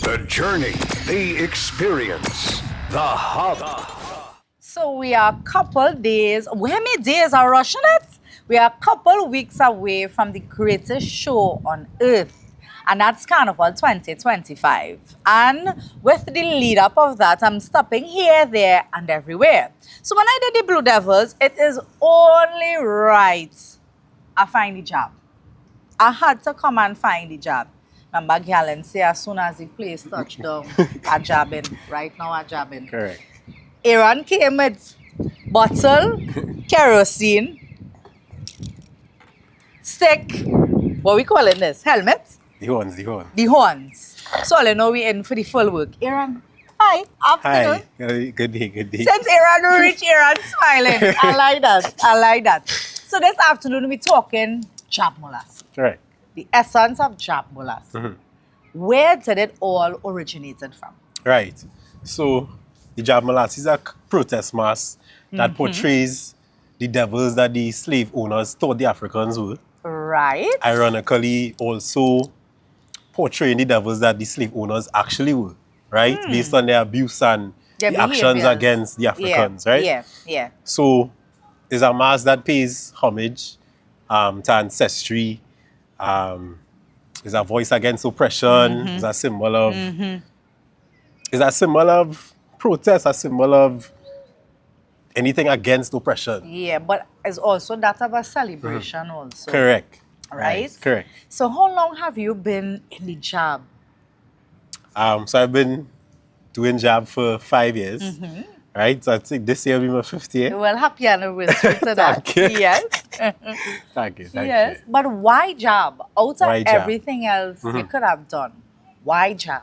The journey, the experience, the hub. So we are a couple days, how many days are rushing it? We are a couple weeks away from the greatest show on earth. And that's Carnival 2025. And with the lead up of that, I'm stopping here, there, and everywhere. So when I did the Blue Devils, it is only right I find the job. I had to come and find the job. Remember, Galen say as soon as the place touched down, I jabbing. Right now, I jabbing. Correct. Aaron came with bottle, kerosene, stick, what we calling this? Helmet? The horns, the horns. The horns. So you know we in for the full work. Aaron, hi, afternoon. Hi. Good day, good day. Since Aaron reach, Aaron smiling. I like that. I like that. So this afternoon we talking Jab Molassie. Right. The essence of Jab Molassie. Where did it all originated from? Right. So the Jab Molassie is a protest mass that portrays the devils that the slave owners thought the Africans were. Right. Ironically, also portraying the devils that the slave owners actually were. Right? Based on their abuse and Their the actions behaviors. against the Africans. Right? Yeah. So it's a mass that pays homage to ancestry. It's a voice against oppression. It's a symbol of it's a symbol of protest, a symbol of anything against oppression. Yeah, but it's also that of a celebration also. Correct. Right? Correct. So how long have you been in the job? So I've been doing Jab for 5 years. Right? So I think this year will be my 5th year. Well, happy anniversary to that. Thank you. Yes. Thank you. Thank Yes. you. But why job? Out of Why Jab? everything else you could have done, why job?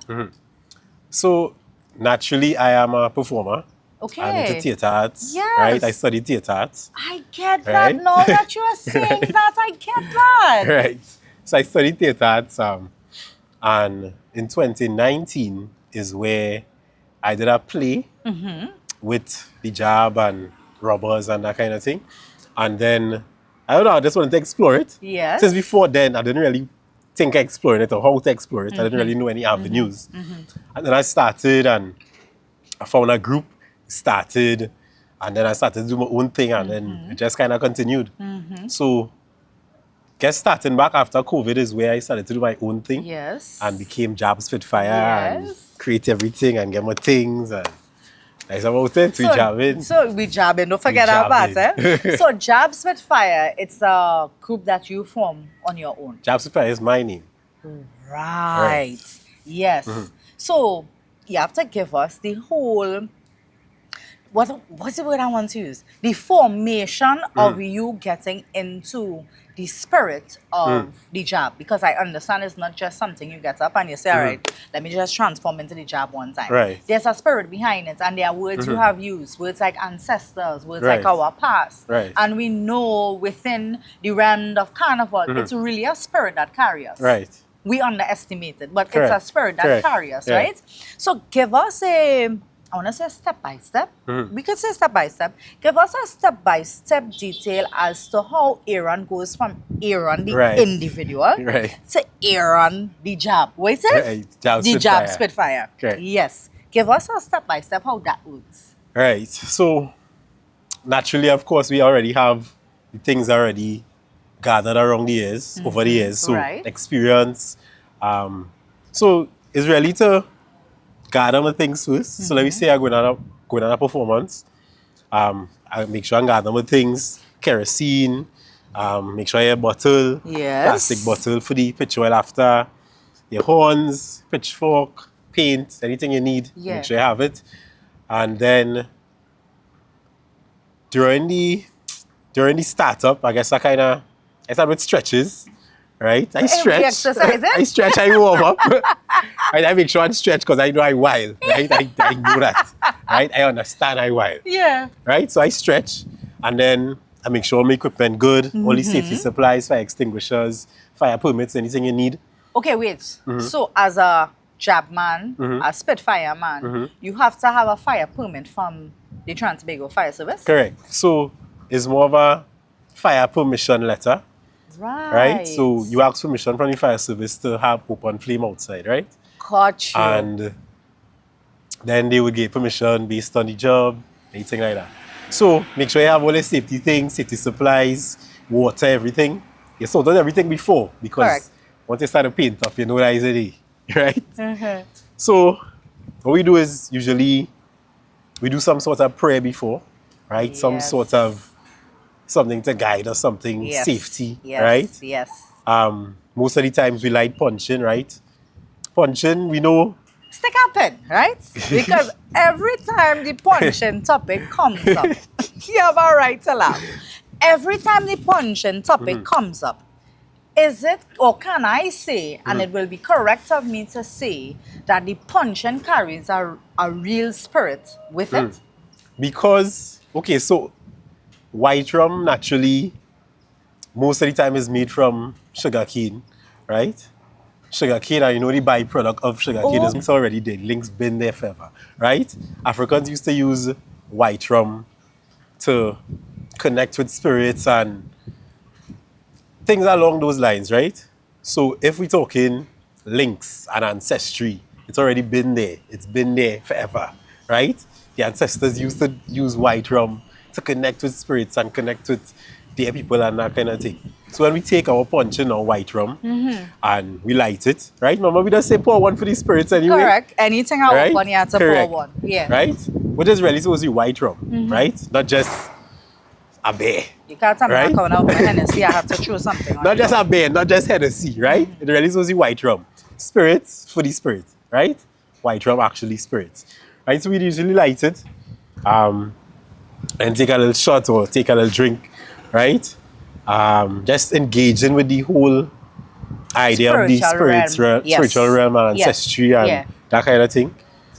So naturally I am a performer. Okay. I'm into theatre arts. Yes. Right? I study theatre arts. I get that Right? now that you are saying that. I get that. Right. So I studied theatre arts, and in 2019 is where I did a play with the Jab and robbers and that kind of thing. And then, I don't know, I just wanted to explore it. Yes. Since before then, I didn't really think of exploring it or how to explore it. I didn't really know any avenues. And then I started and I found a group, started, and then I started to do my own thing, and then it just kind of continued. So, guess starting back after COVID is where I started to do my own thing. Yes. And became Djab Spitfire and Yes. create everything and get my things, and that's about it. We jabbing. So we jabbing, don't forget about jabbing. So Jab Spitfire, it's a group that you form on your own. Djab Spitfire is my name. Right. Yes. So you have to give us the whole, what's the word I want to use? The formation of you getting into the spirit of the Jab. Because I understand it's not just something you get up and you say, all right, let me just transform into the Jab one time. Right. There's a spirit behind it, and there are words you have used, words like ancestors, words like Right. our past. Right. And we know within the realm of Carnival, it's really a spirit that carries us. Right. We underestimate it, but Correct. it's a spirit that Correct. carries us, Yeah. right? So give us I want to say step by step. We could say step by step. Give us a step by step detail as to how Aaron goes from Aaron, the Right. individual, Right. to Aaron, the Jab. What is it? Right. Jab The Jab Spitfire. Spitfire. Correct. Yes. Give us a step by step how that works. Right. So naturally, of course, we already have the things already gathered around the years, over the years. So Right. experience. So it's really to gather my things first. So let me say I'm going on a performance. I make sure I gather my things, kerosene, make sure I have a bottle, Yes. plastic bottle for the picture well after, your horns, pitchfork, paint, anything you need, Yeah. make sure you have it. And then during the startup, I guess I start with stretches, right? I stretch. exercise, eh? I stretch, I warm up. Right? I make sure I stretch because I know I wild, right? I know that, right? I understand I wild, Yeah. right? So I stretch, and then I make sure my equipment good, all the safety supplies, fire extinguishers, fire permits, anything you need. Okay, wait. So as a Jab man, a Spitfire man, you have to have a fire permit from the Trinidad Tobago Fire Service? Correct. So it's more of a fire permission letter, Right. right? So you ask permission from the fire service to have open flame outside, right? Got you. And then they would get permission based on the job, anything like that. So make sure you have all the safety things, safety supplies, water, everything. You sort out everything before, because Correct. once you start to paint up, you know that is a day, right? Mhm. So what we do is usually we do some sort of prayer before, right? Some Yes. sort of something to guide us, something Yes. safety, Yes. right? Yes. Most of the times we light punching, right? Punching, we know. Stick a pin, right? Because every time the punching topic comes up, you have a right to laugh. Every time the punching topic comes up, is it, or can I say, and it will be correct of me to say, that the punching carries a real spirit with it? Because, okay, so white rum naturally, most of the time is made from sugarcane, right? Sugarcane, and you know the byproduct of sugarcane is already there. Link's been there forever, right? Africans used to use white rum to connect with spirits and things along those lines, right? So if we're talking links and ancestry, it's already been there. It's been there forever, right? The ancestors used to use white rum to connect with spirits and connect with their people and that kind of thing. So when we take our punching or white rum and we light it, right? Remember we just say pour one for the spirits anyway. Correct. Anything I Right? open, you have to Correct. pour one. Yeah. Right? Which is really supposed to be white rum, right? Not just a bear. You can't tell me Right? I'm coming out with my Hennessy, I have to throw something on Not you. just a bear, not just Hennessy, right? It really supposed to be white rum. Spirits for the spirit, right? White rum actually spirits. Right? So we usually light it and take a little shot or take a little drink, right? Just engaging with the whole idea of the spiritual realm and Yes. ancestry and that kind of thing.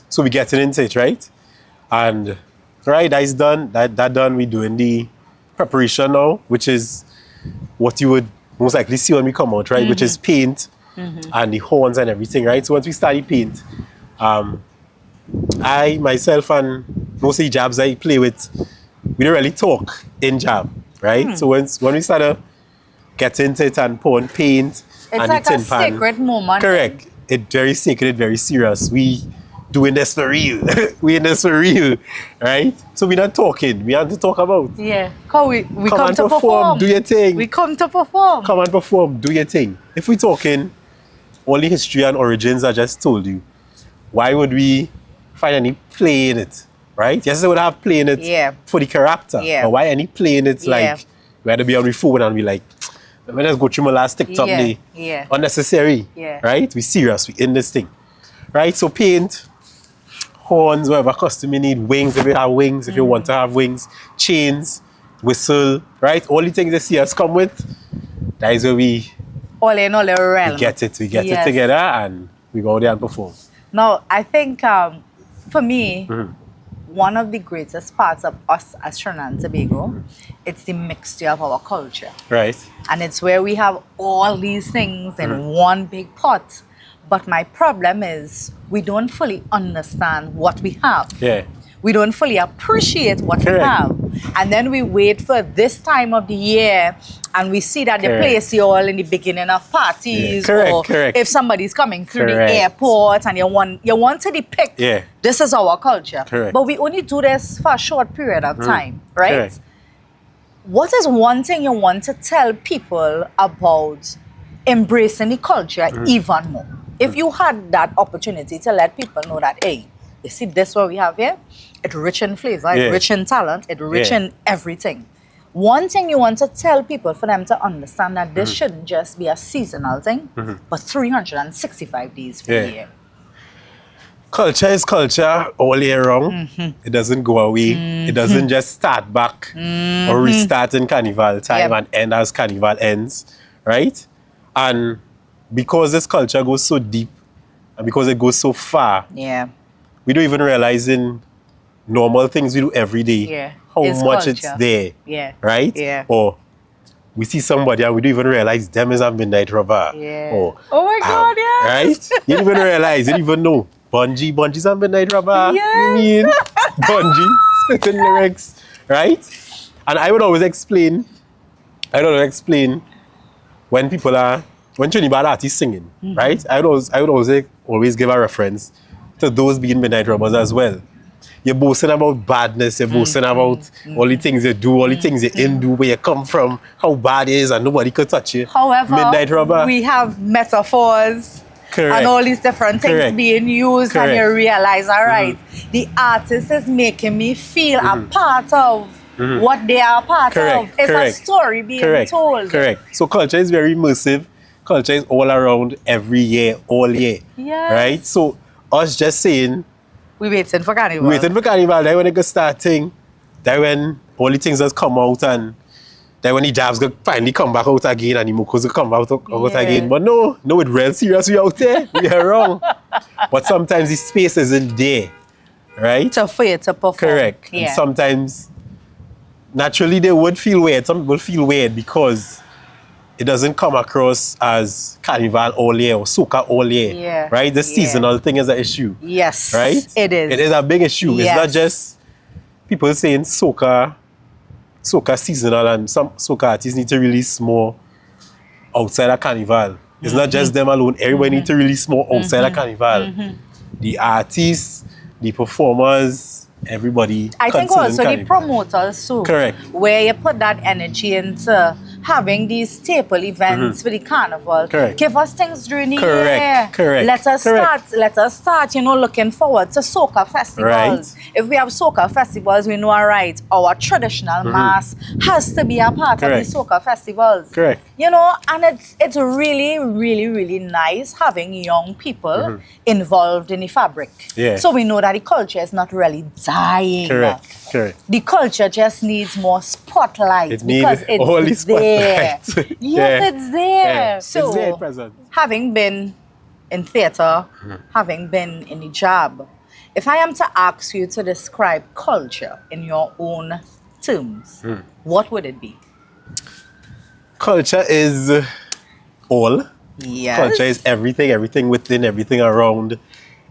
So we getting into it, right? And right, that's done. That done. We doing the preparation now, which is what you would most likely see when we come out, right? Which is paint and the horns and everything, right? So once we start the paint, I myself and most of the jabs I play with, we don't really talk in jab, right? So when we start to get into it and pour on paint and like the tin a pan, sacred moment. correct. It's very sacred, very serious. We doing this for real. We in this for real, right? So we're not talking. We have to talk about. Yeah. Cause we come and to perform. do your thing. We come to perform. Come and perform, do your thing. If we're talking, all the history and origins I just told you, why would we find any play in it, right? Yes, they would have play in it for the character. Yeah. But why any play in it, Yeah. like, we had to be on the phone and be like, let me just go through my last TikTok day. Yeah. Unnecessary, Yeah. right? We serious, we in this thing, right? So paint, horns, whatever costume you need, wings if you have wings, if you want to have wings, chains, whistle, right? All the things you see us come with, that is where we All in all, the realm. get it. We get it Yes. together and we go there and perform. Now, I think for me, one of the greatest parts of us as Trinidad and Tobago, it's the mixture of our culture. Right. And it's where we have all these things in one big pot. But my problem is we don't fully understand what we have. Yeah. We don't fully appreciate what we Correct. have. And then we wait for this time of the year and we see that they Correct. place you all in the beginning of parties. Yeah. Correct, Or correct. if somebody's coming through Correct. the airport and you want to depict Yeah. this is our culture. Correct. But we only do this for a short period of time, right? Correct. What is one thing you want to tell people about embracing the culture even more? If you had that opportunity to let people know that, hey, you see this what we have here? It's rich in flavor, Yeah. it's rich in talent, it's rich Yeah. in everything. One thing you want to tell people for them to understand that this shouldn't just be a seasonal thing, but 365 days for Yeah. the year. Culture is culture all year round. It doesn't go away. It doesn't just start back or restart in carnival time Yep. and end as carnival ends, right? And because this culture goes so deep and because it goes so far, Yeah. we don't even realize in normal things we do every day Yeah. how It's much culture. it's there, Yeah. right? Yeah. Or we see somebody and we don't even realize them is a midnight robber. Yeah. Or, Oh my God, yes. Right? You don't even realize, you don't even know. Bungee's a midnight robber. Yes. You mean? Bungee, spitting lyrics, right? And I would always explain when people are when Trinidad artists singing, right? I would always give a reference to those being midnight robbers as well. You're boasting about badness, you're boasting about all the things you do, all the things you in do, where you come from, how bad it is, and nobody could touch you. However, midnight robber. we have metaphors and all these different things being used, and you realize, all right, the artist is making me feel a part of what they are a part of. It's a story being told. Correct. So culture is very immersive. Culture is all around every year, all year. Yes. Right? So us just saying, we waiting for carnival. Then when it go starting, then when all the things just come out, and then when the jabs go finally come back out again, and the mokos go come out again. But no, it's real serious. We out there. We are wrong. But sometimes the space isn't there, right? For you to perform. Correct. Yeah. And sometimes, naturally, they would feel weird. Some people feel weird because it doesn't come across as carnival all year or soca all year. Yeah. Right? The seasonal thing is an issue. Yes. Right? It is. It is a big issue. Yes. It's not just people saying soca seasonal, and some soca artists need to release more outside of carnival. It's not just them alone. Everybody need to release more outside of carnival. The artists, the performers, everybody. I think also the promoters too. Correct. Where you put that energy into having these staple events for the carnival. Correct. Give us things during the Correct. year. Correct. Let us start, looking forward to soca festivals. Right. If we have soca festivals, we know, all right, our traditional mass has to be a part of the soca festivals. Correct. And it's really, really, really nice having young people involved in the fabric. Yeah. So we know that the culture is not really dying. Correct. The culture just needs more spotlight because all the it's there. Yes, it's there. Yeah. So, it's there present. having been in theatre, having been in the Jab, if I am to ask you to describe culture in your own terms, what would it be? Culture is all. Yes. Culture is everything within, everything around,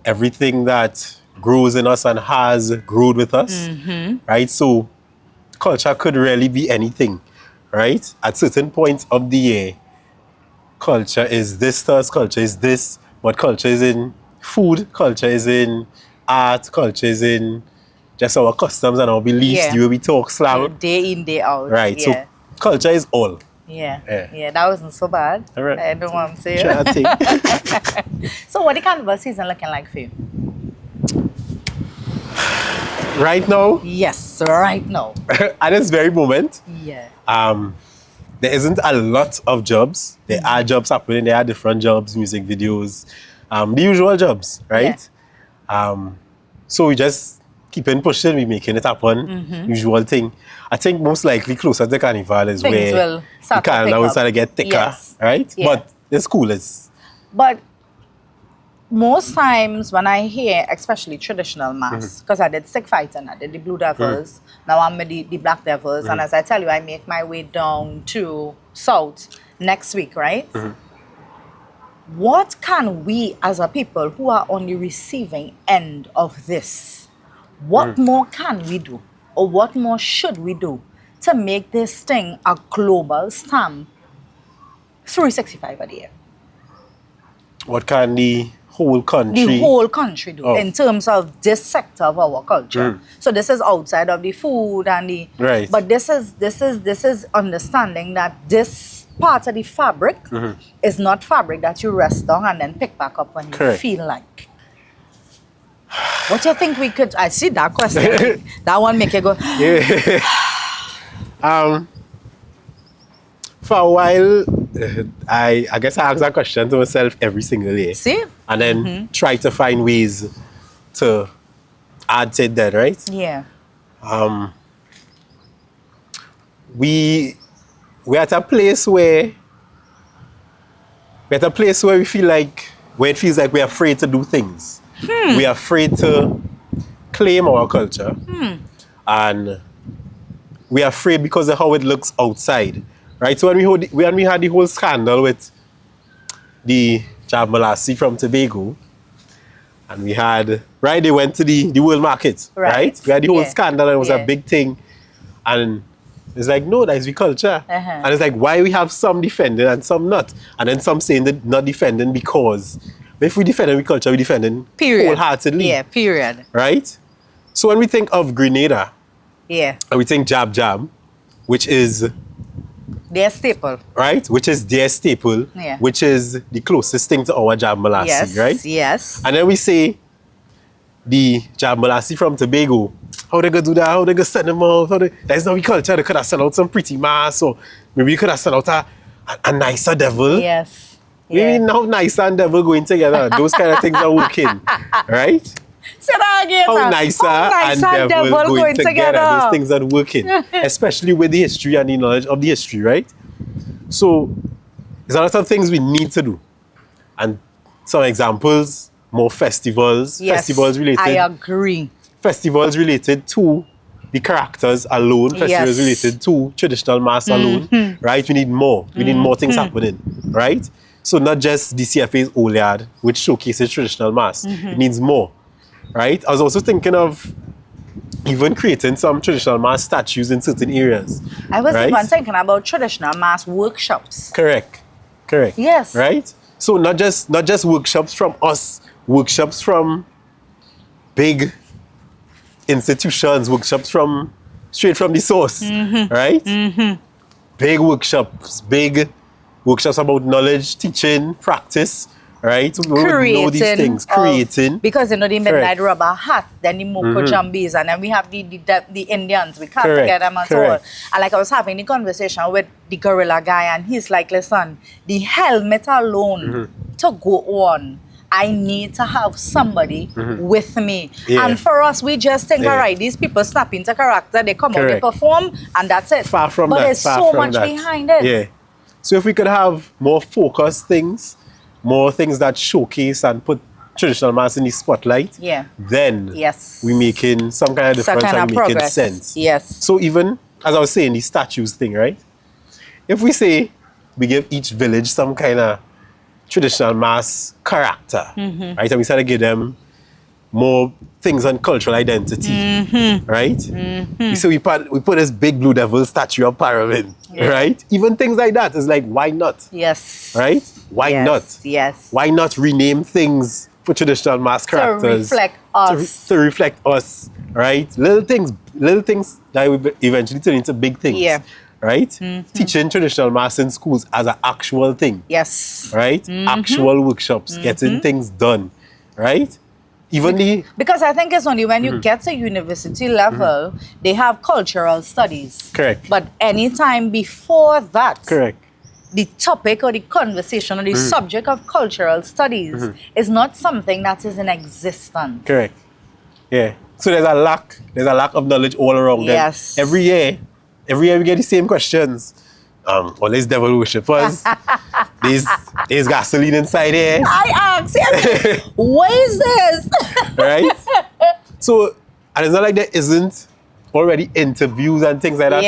everything that grows in us and has grown with us, right? So culture could really be anything, right? At certain points of the year, culture is this to us, culture is this, but culture is in food, culture is in art, culture is in just our customs and our beliefs, the way we talk slang. Day in, day out. Right, so culture is all. Yeah, that wasn't so bad. All right. I know what I'm saying. Try to think. So what the carnival season looking like for you? Right now? Yes, right now. At this very moment, Yeah. there isn't a lot of jobs. There are jobs happening. There are different jobs, music videos, the usual jobs, right? So we just keep on pushing, we making it happen, usual thing. I think most likely closer to carnival is Things where will start to pick carnival will up. start to get thicker, Yes. right? Yeah. But it's cool. But most times when I hear, especially traditional mass, because I did stick fighting, I did the Blue Devils, now I'm with the Black Devils, and as I tell you, I make my way down to South next week, right? What can we as a people who are on the receiving end of this, what more can we do? Or what more should we do to make this thing a global stamp 365 a day? What can the whole country... The whole country do in terms of this sector of our culture. So this is outside of the food and the... Right. But this is understanding that this part of the fabric is not fabric that you rest on and then pick back up when you feel like. What do you think we could... I see that question. That one make you go... For a while, I guess I ask that question to myself every single day. See? And then try to find ways to add to that, right? Yeah. We're at a place where we feel like, where it feels like we're afraid to do things. We're afraid to claim our culture. And we're afraid because of how it looks outside. Right? So when we had the whole scandal with the Jab Molassie from Tobago, and we had, right, they went to the world market, right? We had the whole scandal and it was a big thing. And It's like, no, that is we culture. And it's like, why we have some defending and some not? And then some saying that not defending because if we defend we culture, we defending wholeheartedly. Yeah, period. Right? So when we think of Grenada, yeah, and we think Jab, which is their staple. Right? Which is their staple, yeah, which is the closest thing to our Jab Molassie, yes, right? Yes. And then we say the Jab Molassie from Tobago. How they gonna do that? How they gonna send them out? That's not we culture. They could have sent out some pretty mass, or maybe you could have sent out a nicer devil. Yes. Maybe now nicer and devil going together. Those kind of things are working, right? Say that again. How nicer and devil going together. Those things are working, especially with the history and the knowledge of the history, right? So there's a lot of things we need to do, and some examples, more festivals, yes, festivals related. I agree. Festivals related to the characters alone, festivals related to traditional mass alone, right? We need more. We need more things happening, right? So not just the CFA's Oliad, which showcases traditional mass. It needs more, right? I was also thinking of even creating some traditional mass statues in certain areas. I was even thinking about traditional mass workshops. Correct. Yes. Right? So not just workshops from us, workshops from big institutions, workshops from straight from the source, right? Big workshops about knowledge, teaching, practice, right? We would know these things, creating. Because you know the midnight rubber hat, then the Moko Jambis, and then we have the Indians. We can't forget them at all. And like I was having the conversation with the gorilla guy, and he's like, listen, the helmet alone to go on, I need to have somebody with me. And for us, we just think, all right, these people snap into character, they come out, they perform, and that's it. Far from but that. There's so much behind it. Yeah. So if we could have more focused things, more things that showcase and put traditional mass in the spotlight, then we making some kind of difference and making sense. Yes. So even, as I was saying, the statues thing, right? If we say we give each village some kind of traditional mass character, right? And we start to give them more things on cultural identity, right? So we put this big blue devil statue of Pyramid, right? Even things like that is like, why not? Yes. Right? Why not? Yes. Why not rename things for traditional mass characters? To reflect us. To reflect us, right? Little things that will eventually turn into big things. Yeah. Right? Teaching traditional mass in schools as an actual thing. Yes. Right? Actual workshops, getting things done. Right? Because I think it's only when you get to university level, they have cultural studies. Correct. But anytime before that, correct, the topic or the conversation or the subject of cultural studies is not something that is in existence. Correct. Yeah. So there's a lack of knowledge all around. Yes. Every year we get the same questions. Well, there's devil worshippers. there's gasoline inside here. I asked him, what is this? Right? So, and it's not like there isn't already interviews and things like that.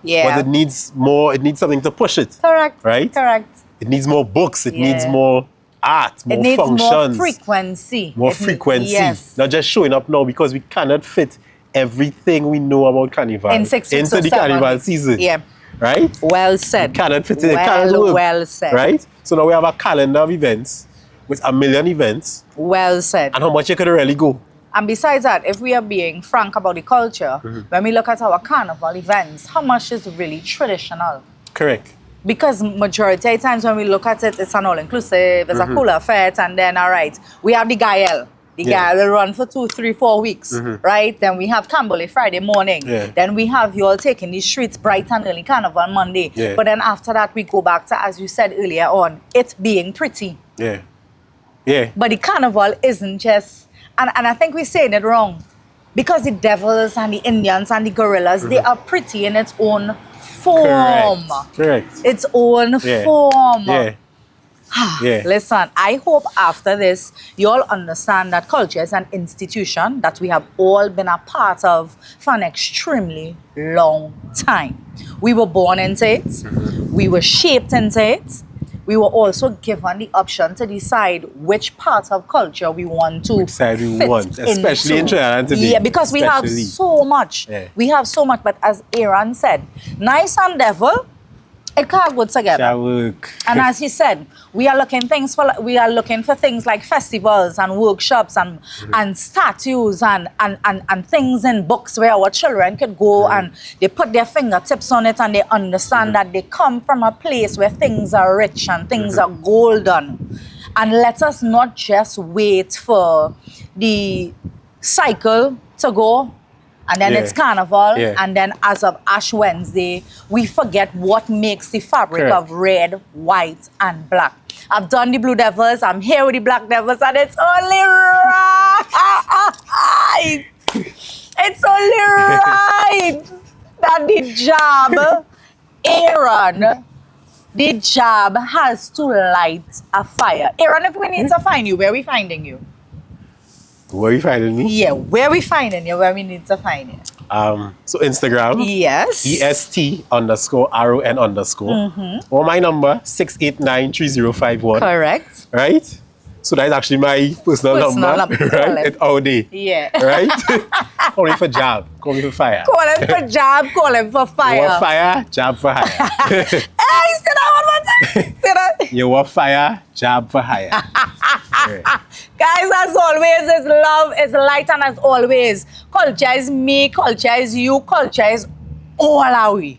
Yeah. But it needs something to push it. Correct. Right? Correct. It needs more books. It needs more art, more it needs functions. More frequency. More frequency. Yes. Not just showing up now because we cannot fit everything we know about Carnival into the Carnival season. Yeah. Right? Well said. We cannot fit it. Well said. Right? So now we have a calendar of events with 1 million events. Well said. And how much you could really go? And besides that, if we are being frank about the culture, when we look at our carnival events, how much is really traditional? Correct. Because majority of times when we look at it, it's an all-inclusive, it's a cooler fete, and then, all right, we have the Gael. The Gael will run for 2, 3, 4 weeks, right? Then we have Cambole Friday morning. Then we have you all taking the streets bright and early, Carnival Monday. But then after that, we go back to, as you said earlier on, it being pretty. Yeah. Yeah. But the carnival isn't just... And I think we're saying it wrong. Because the devils and the Indians and the gorillas, they are pretty in its own form. Correct. Its own form. Yeah. Yeah. Listen, I hope after this, you all understand that culture is an institution that we have all been a part of for an extremely long time. We were born into it. We were shaped into it. we were also given the option to decide which part of culture we want to Which side we fit want, especially in into. Trinidad and Tobago. Yeah, because we have Especially. so much. Yeah. We have so much, but as Aaron said, nice and devil, it can't go together. Shall work. And as he said, we are looking for things like festivals and workshops and statues and things in books where our children could go and they put their fingertips on it and they understand that they come from a place where things are rich and things are golden. And let us not just wait for the cycle to go. And then it's Carnival, and then as of Ash Wednesday, we forget what makes the fabric of red, white, and black. I've done the Blue Devils, I'm here with the Black Devils, and it's only right. It's only right that the Jab, Aaron, the Jab has to light a fire. Aaron, if we need to find you, where are we finding you? Where you finding me? Yeah, where we finding you, where we need to find you. So Instagram. Yes. EST_RON_. Or my number, 6893051. Correct. Right? So that is actually my personal number. Right? It's all day. Yeah. Right? Call me for Jab. Call me for fire. Call him for Jab, call him for fire. You want fire? Jab for hire. Hey, say that one more time. Say that. You want fire? Jab for hire. Guys, as always, is love, is light, and as always, culture is me, culture is you, culture is all are we.